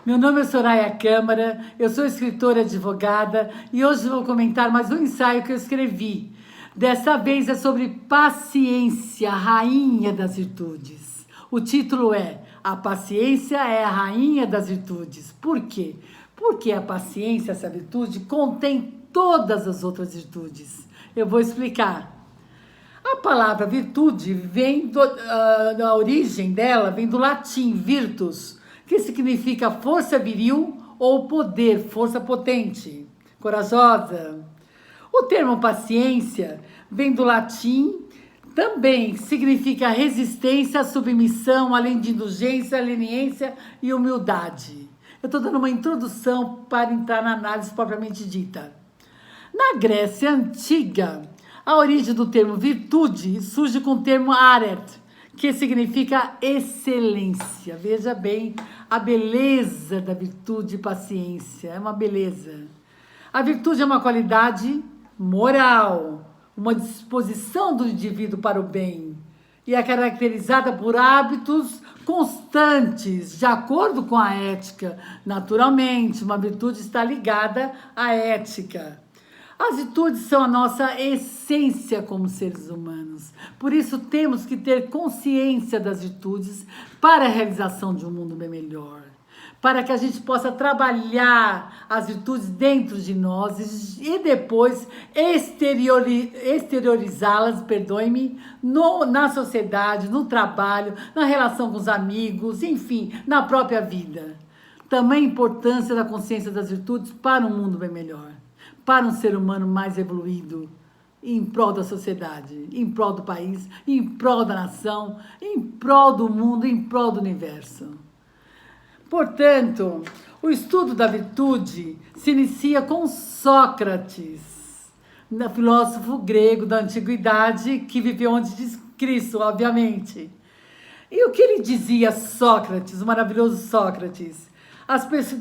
Meu nome é Soraya Câmara, eu sou escritora e advogada e hoje vou comentar mais um ensaio que eu escrevi. Dessa vez é sobre paciência, a rainha das virtudes. O título é A Paciência é a Rainha das Virtudes. Por quê? Porque a paciência, essa virtude, contém todas as outras virtudes. Eu vou explicar. A palavra virtude vem da origem dela, vem do latim virtus, que significa força viril ou poder, força potente, corajosa. O termo paciência vem do latim, também significa resistência, submissão, além de indulgência, leniência e humildade. Eu estou dando uma introdução para entrar na análise propriamente dita. Na Grécia Antiga, a origem do termo virtude surge com o termo aret, que significa excelência. Veja bem a beleza da virtude e paciência. É uma beleza. A virtude é uma qualidade moral, uma disposição do indivíduo para o bem. E é caracterizada por hábitos constantes, de acordo com a ética. Naturalmente, uma virtude está ligada à ética. As virtudes são a nossa essência como seres humanos. Por isso, temos que ter consciência das virtudes para a realização de um mundo bem melhor. Para que a gente possa trabalhar as virtudes dentro de nós e depois exteriorizá-las, perdoe-me, na sociedade, no trabalho, na relação com os amigos, enfim, na própria vida. Também a importância da consciência das virtudes para um mundo bem melhor. Para um ser humano mais evoluído, em prol da sociedade, em prol do país, em prol da nação, em prol do mundo, em prol do universo. Portanto, o estudo da virtude se inicia com Sócrates, filósofo grego da antiguidade que viveu antes de Cristo, obviamente. E o que ele dizia, Sócrates, o maravilhoso Sócrates?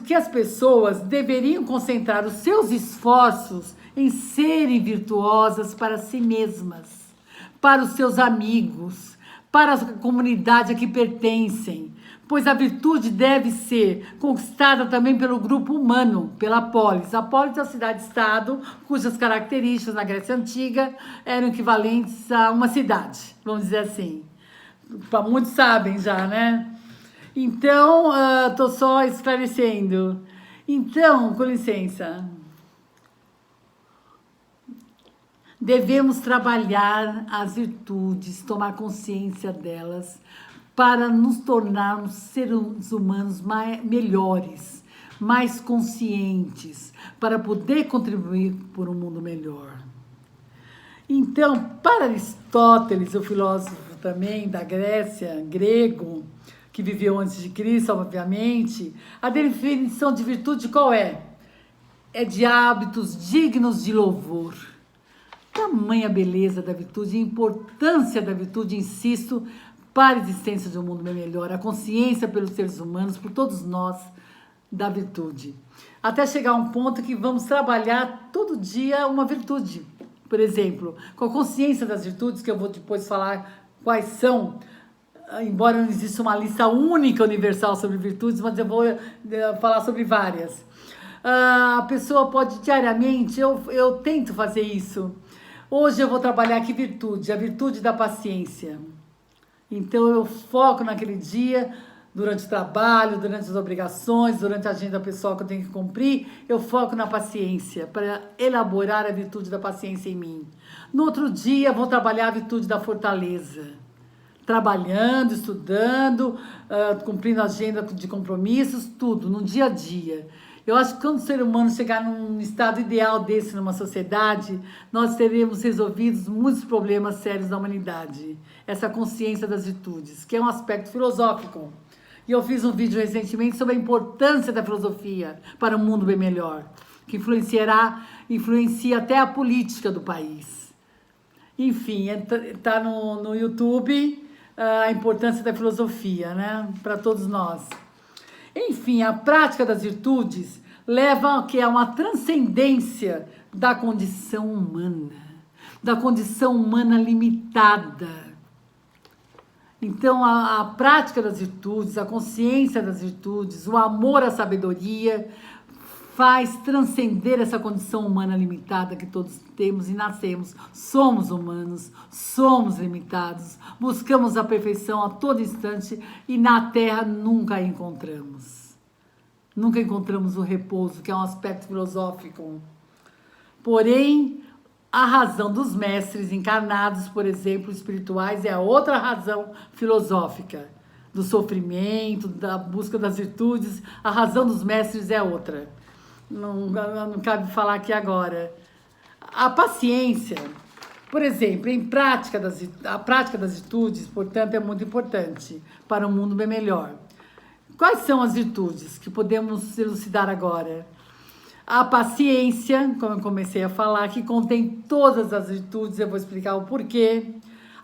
Que as pessoas deveriam concentrar os seus esforços em serem virtuosas para si mesmas, para os seus amigos, para a comunidade a que pertencem, pois a virtude deve ser conquistada também pelo grupo humano, pela polis. A polis é a cidade-estado, cujas características na Grécia Antiga eram equivalentes a uma cidade, vamos dizer assim. Muitos sabem já, né? Então, estou só esclarecendo. Então, com licença. Devemos trabalhar as virtudes, tomar consciência delas, para nos tornarmos seres humanos melhores, mais conscientes, para poder contribuir por um mundo melhor. Então, para Aristóteles, o filósofo também da Grécia, grego, que viveu antes de Cristo, obviamente, a definição de virtude qual é? É de hábitos dignos de louvor. Tamanha beleza da virtude, a importância da virtude, insisto, para a existência de um mundo bem melhor, a consciência pelos seres humanos, por todos nós, da virtude. Até chegar a um ponto que vamos trabalhar todo dia uma virtude. Por exemplo, com a consciência das virtudes, que eu vou depois falar quais são, embora não exista uma lista única, universal sobre virtudes, mas eu vou falar sobre várias. A pessoa pode diariamente, eu tento fazer isso. Hoje eu vou trabalhar que virtude? A virtude da paciência. Então eu foco naquele dia, durante o trabalho, durante as obrigações, durante a agenda pessoal que eu tenho que cumprir, eu foco na paciência, para elaborar a virtude da paciência em mim. No outro dia, vou trabalhar a virtude da fortaleza. Trabalhando, estudando, cumprindo a agenda de compromissos, tudo, no dia a dia. Eu acho que quando o ser humano chegar num estado ideal desse, numa sociedade, nós teremos resolvido muitos problemas sérios da humanidade. Essa consciência das virtudes, que é um aspecto filosófico. E eu fiz um vídeo recentemente sobre a importância da filosofia para um mundo bem melhor, que influencia até a política do país. Enfim, está no YouTube a importância da filosofia, né, para todos nós. Enfim, a prática das virtudes leva a uma transcendência da condição humana limitada. Então, a prática das virtudes, a consciência das virtudes, o amor à sabedoria faz transcender essa condição humana limitada que todos temos e nascemos. Somos humanos, somos limitados, buscamos a perfeição a todo instante e na Terra nunca a encontramos. Nunca encontramos o repouso, que é um aspecto filosófico. Porém, a razão dos mestres encarnados, por exemplo, espirituais, é a outra razão filosófica. Do sofrimento, da busca das virtudes, a razão dos mestres é outra. Não cabe falar aqui agora. A paciência, por exemplo, a prática das virtudes, portanto, é muito importante para um mundo bem melhor. Quais são as virtudes que podemos elucidar agora? A paciência, como eu comecei a falar, que contém todas as virtudes, eu vou explicar o porquê.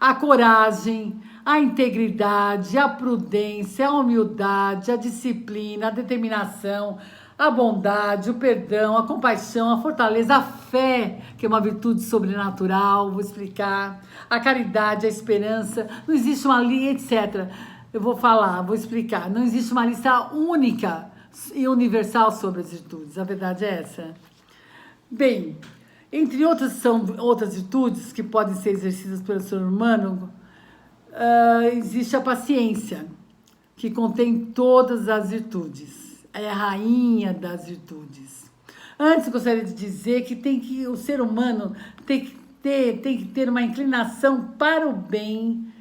A coragem, a integridade, a prudência, a humildade, a disciplina, a determinação, a bondade, o perdão, a compaixão, a fortaleza, a fé, que é uma virtude sobrenatural, vou explicar. A caridade, a esperança, não existe uma linha, etc. Eu vou falar, vou explicar. Não existe uma lista única e universal sobre as virtudes. A verdade é essa. Bem, entre outras são outras virtudes que podem ser exercidas pelo ser humano, existe a paciência, que contém todas as virtudes. É a rainha das virtudes. Antes, gostaria de dizer que o ser humano tem que ter uma inclinação para o bem,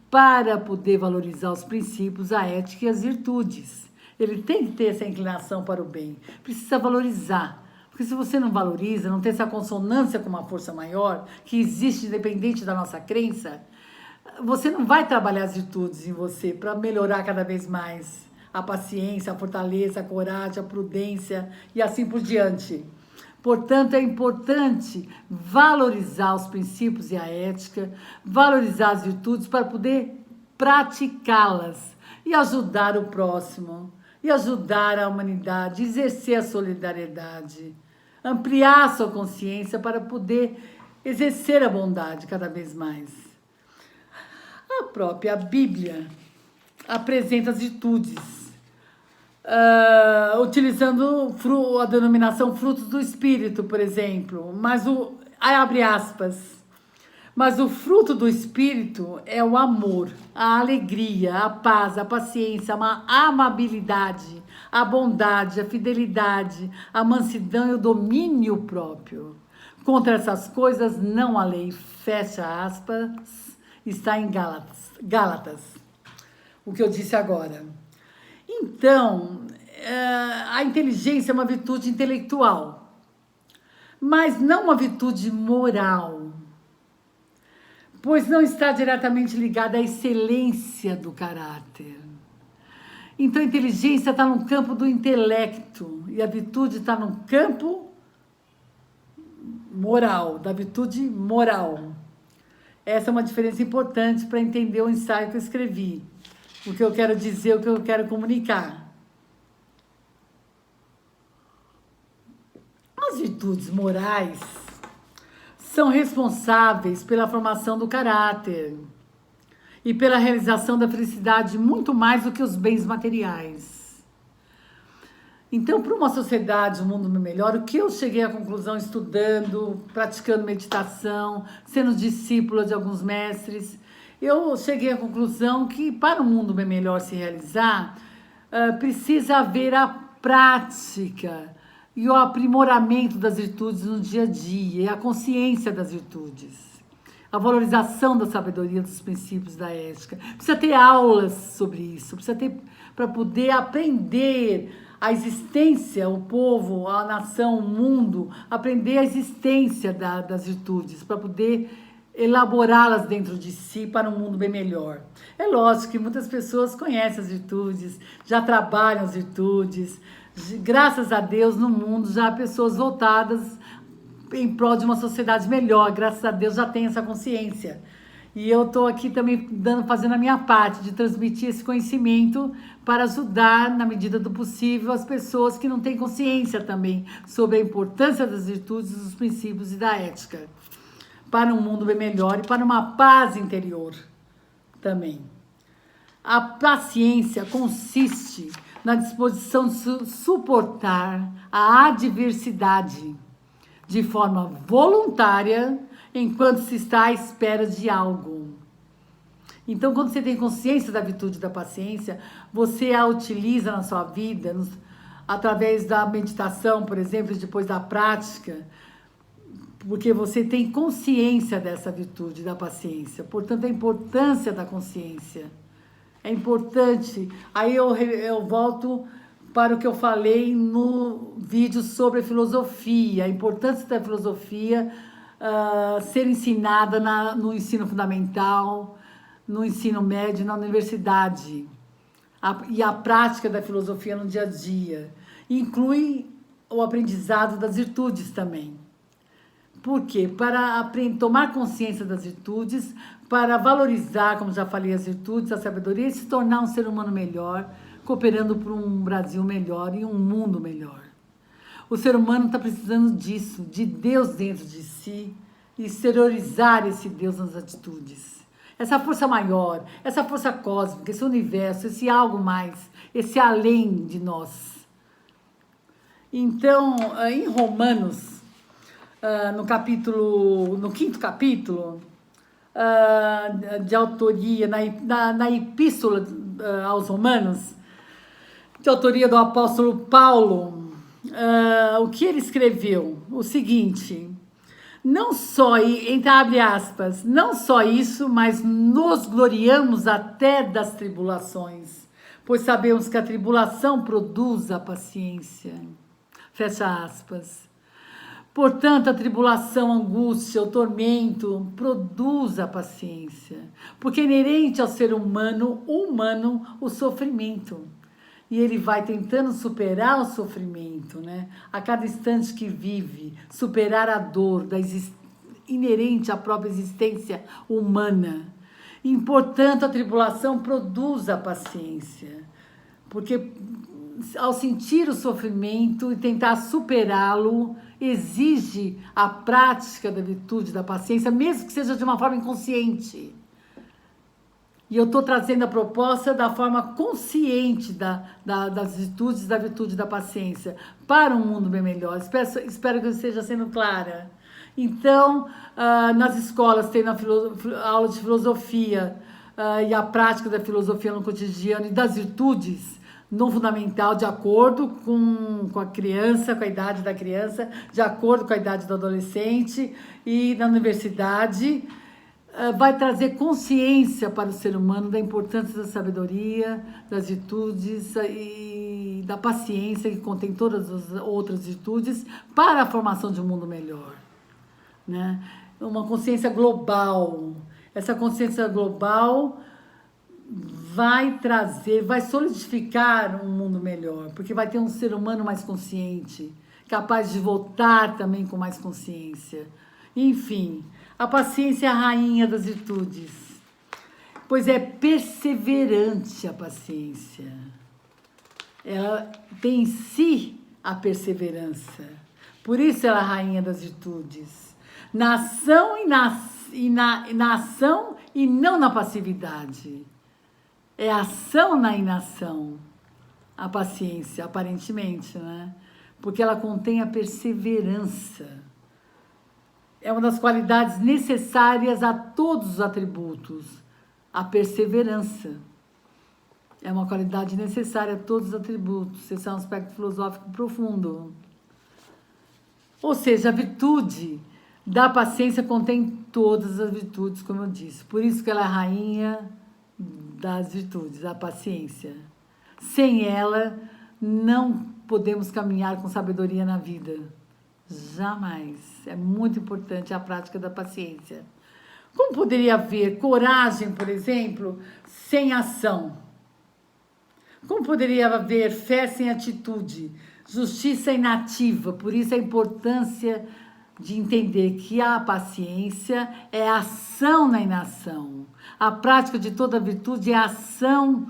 para poder valorizar os princípios, a ética e as virtudes. Ele tem que ter essa inclinação para o bem. Precisa valorizar. Porque se você não valoriza, não tem essa consonância com uma força maior, que existe independente da nossa crença, você não vai trabalhar as virtudes em você para melhorar cada vez mais. A paciência, a fortaleza, a coragem, a prudência e assim por diante. Portanto, é importante valorizar os princípios e a ética, valorizar as virtudes para poder praticá-las e ajudar o próximo, e ajudar a humanidade, exercer a solidariedade, ampliar a sua consciência para poder exercer a bondade cada vez mais. A própria Bíblia apresenta as virtudes, utilizando a denominação frutos do Espírito, por exemplo, abre aspas, mas o fruto do Espírito é o amor, a alegria, a paz, a paciência, a amabilidade, a bondade, a fidelidade, a mansidão e o domínio próprio. Contra essas coisas não há lei, fecha aspas, está em Gálatas, o que eu disse agora. Então, a inteligência é uma virtude intelectual, mas não uma virtude moral, pois não está diretamente ligada à excelência do caráter. Então, a inteligência está no campo do intelecto e a virtude está no campo moral, da virtude moral. Essa é uma diferença importante para entender o ensaio que eu escrevi, o que eu quero dizer, o que eu quero comunicar. As virtudes morais são responsáveis pela formação do caráter e pela realização da felicidade muito mais do que os bens materiais. Então, para uma sociedade, um mundo melhor, o que eu cheguei à conclusão estudando, praticando meditação, sendo discípula de alguns mestres, eu cheguei à conclusão que para um mundo bem melhor se realizar, precisa haver a prática e o aprimoramento das virtudes no dia a dia, e a consciência das virtudes, a valorização da sabedoria, dos princípios da ética. Precisa ter aulas sobre isso, precisa ter para poder aprender a existência, o povo, a nação, o mundo, aprender a existência das virtudes, para poder elaborá-las dentro de si para um mundo bem melhor. É lógico que muitas pessoas conhecem as virtudes, já trabalham as virtudes. Graças a Deus, no mundo já há pessoas voltadas em prol de uma sociedade melhor. Graças a Deus já tem essa consciência. E eu estou aqui também fazendo a minha parte de transmitir esse conhecimento para ajudar, na medida do possível, as pessoas que não têm consciência também sobre a importância das virtudes, dos princípios e da ética, para um mundo bem melhor e para uma paz interior também. A paciência consiste na disposição de suportar a adversidade de forma voluntária enquanto se está à espera de algo. Então, quando você tem consciência da virtude da paciência, você a utiliza na sua vida, através da meditação, por exemplo, depois da prática, porque você tem consciência dessa virtude da paciência. Portanto, a importância da consciência é importante. Aí eu volto para o que eu falei no vídeo sobre a filosofia, a importância da filosofia ser ensinada no ensino fundamental, no ensino médio, na universidade. E a prática da filosofia no dia a dia. Inclui o aprendizado das virtudes também. Por quê? Para tomar consciência das virtudes, para valorizar, como já falei, as virtudes, a sabedoria e se tornar um ser humano melhor, cooperando para um Brasil melhor e um mundo melhor. O ser humano está precisando disso, de Deus dentro de si, e exteriorizar esse Deus nas atitudes. Essa força maior, essa força cósmica, esse universo, esse algo mais, esse além de nós. Então, em Romanos, no quinto capítulo, de autoria, na epístola aos Romanos, de autoria do apóstolo Paulo, o que ele escreveu? O seguinte: não só, entre abre aspas, não só isso, mas nos gloriamos até das tribulações, pois sabemos que a tribulação produz a paciência. Fecha aspas. Portanto, a tribulação, a angústia, o tormento produz a paciência, porque é inerente ao ser humano o sofrimento. E ele vai tentando superar o sofrimento, né? A cada instante que vive, superar a dor inerente à própria existência humana. E, portanto, a tribulação produz a paciência, porque ao sentir o sofrimento e tentar superá-lo, exige a prática da virtude da paciência, mesmo que seja de uma forma inconsciente. E eu estou trazendo a proposta da forma consciente das virtudes, da virtude da paciência, para um mundo bem melhor. Espero que eu esteja sendo clara. Então, nas escolas tem aula de filosofia e a prática da filosofia no cotidiano e das virtudes no fundamental, de acordo com a criança, com a idade da criança, de acordo com a idade do adolescente, e na universidade vai trazer consciência para o ser humano da importância da sabedoria, das virtudes e da paciência, que contém todas as outras virtudes, para a formação de um mundo melhor, né? Uma consciência global. Essa consciência global vai solidificar um mundo melhor, porque vai ter um ser humano mais consciente, capaz de votar também com mais consciência. Enfim, a paciência é a rainha das virtudes, pois é perseverante a paciência. Ela tem em si a perseverança, por isso ela é a rainha das virtudes. Na ação na ação e não na passividade. É ação na inação, a paciência, aparentemente, né? Porque ela contém a perseverança. É uma das qualidades necessárias a todos os atributos. A perseverança é uma qualidade necessária a todos os atributos. Esse é um aspecto filosófico profundo. Ou seja, a virtude da paciência contém todas as virtudes, como eu disse. Por isso que ela é a rainha das virtudes, a paciência. Sem ela, não podemos caminhar com sabedoria na vida. Jamais. É muito importante a prática da paciência. Como poderia haver coragem, por exemplo, sem ação? Como poderia haver fé sem atitude? Justiça inativa. Por isso a importância de entender que a paciência é ação na inação. A prática de toda virtude é ação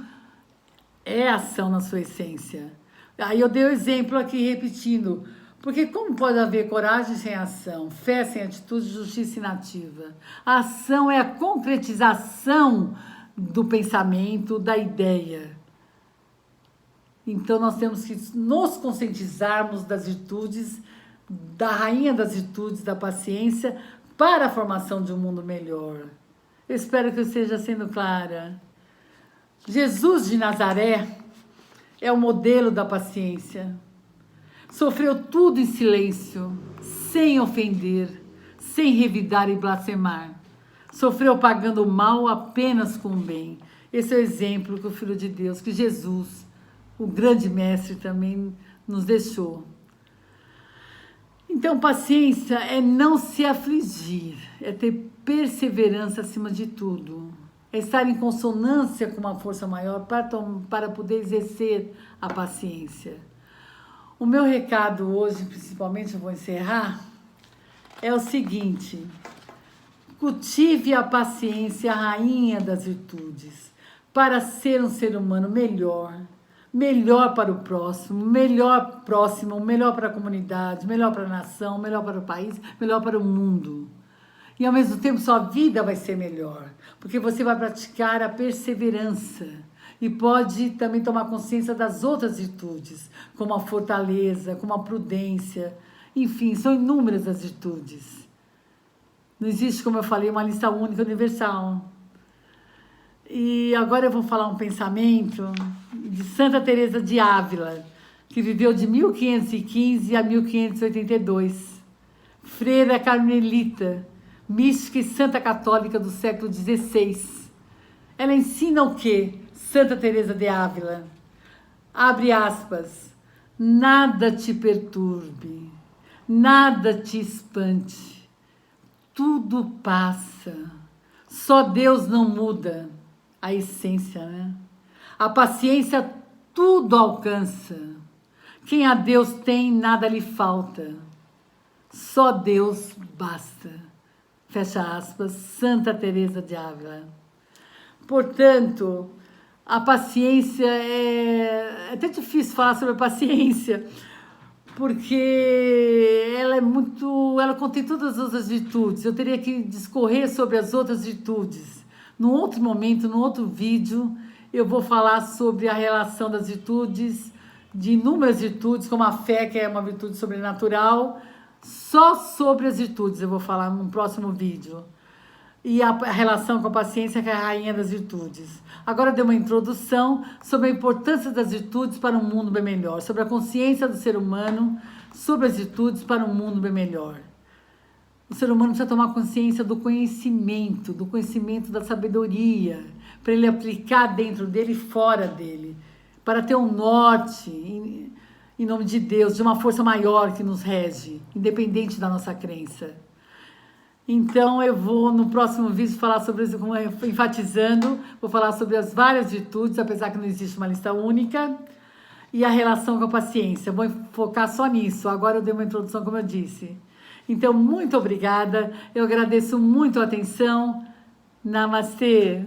na sua essência. Aí eu dei o exemplo aqui, repetindo. Porque como pode haver coragem sem ação, fé sem atitude, justiça inativa? A ação é a concretização do pensamento, da ideia. Então, nós temos que nos conscientizarmos das virtudes, da rainha das virtudes, da paciência, para a formação de um mundo melhor. Eu espero que eu esteja sendo clara. Jesus de Nazaré é o modelo da paciência. Sofreu tudo em silêncio, sem ofender, sem revidar e blasfemar. Sofreu pagando o mal apenas com o bem. Esse é o exemplo que o Filho de Deus, que Jesus, o grande mestre, também nos deixou. Então, paciência é não se afligir, é ter perseverança acima de tudo. É estar em consonância com uma força maior para poder exercer a paciência. O meu recado hoje, principalmente, eu vou encerrar, é o seguinte: cultive a paciência, a rainha das virtudes, para ser um ser humano melhor, melhor para o próximo, melhor para a comunidade, melhor para a nação, melhor para o país, melhor para o mundo. E ao mesmo tempo sua vida vai ser melhor, porque você vai praticar a perseverança e pode também tomar consciência das outras virtudes, como a fortaleza, como a prudência, enfim, são inúmeras as virtudes. Não existe, como eu falei, uma lista única universal. E agora eu vou falar um pensamento de Santa Teresa de Ávila, que viveu de 1515 a 1582. Freira carmelita, mística e santa católica do século XVI. Ela ensina o quê? Santa Teresa de Ávila, abre aspas, nada te perturbe, nada te espante, tudo passa, só Deus não muda, a essência, né? A paciência tudo alcança, quem a Deus tem, nada lhe falta, só Deus basta, fecha aspas, Santa Teresa de Ávila. Portanto, a paciência é até difícil falar sobre a paciência, porque ela contém todas as outras virtudes. Eu teria que discorrer sobre as outras virtudes. Num outro momento, num outro vídeo, eu vou falar sobre a relação das virtudes, de inúmeras virtudes, como a fé, que é uma virtude sobrenatural. Só sobre as virtudes eu vou falar num próximo vídeo. E a relação com a paciência, que é a rainha das virtudes. Agora eu dei uma introdução sobre a importância das virtudes para um mundo bem melhor, sobre a consciência do ser humano, sobre as virtudes para um mundo bem melhor. O ser humano precisa tomar consciência do conhecimento da sabedoria, para ele aplicar dentro dele e fora dele, para ter um norte, em nome de Deus, de uma força maior que nos rege, independente da nossa crença. Então, eu vou, no próximo vídeo, falar sobre isso, enfatizando, vou falar sobre as várias virtudes, apesar que não existe uma lista única, e a relação com a paciência. Vou focar só nisso. Agora eu dei uma introdução, como eu disse. Então, muito obrigada. Eu agradeço muito a atenção. Namastê.